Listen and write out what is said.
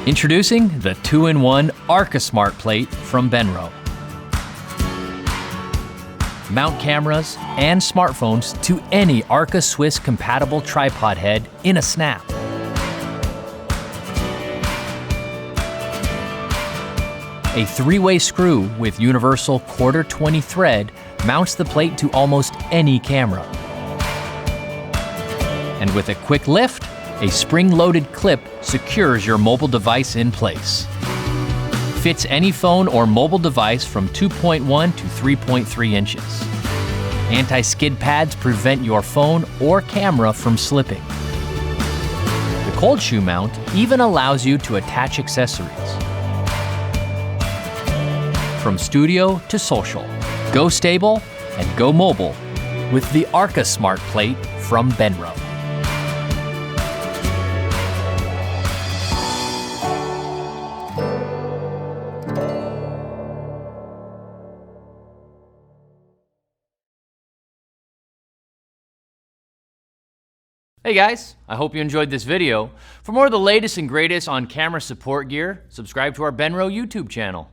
Introducing the 2-in-1 ArcaSmart Plate from Benro. Mount cameras and smartphones to any Arca Swiss compatible tripod head in a snap. A 3-way screw with universal 1/4-20 thread mounts the plate to almost any camera. And with a quick lift, a spring-loaded clip secures your mobile device in place. Fits any phone or mobile device from 2.1 to 3.3 inches. Anti-skid pads prevent your phone or camera from slipping. The cold shoe mount even allows you to attach accessories. From studio to social, go stable and go mobile with the ArcaSmart Plate from Benro. Hey guys, I hope you enjoyed this video. For more of the latest and greatest on camera support gear, subscribe to our Benro YouTube channel.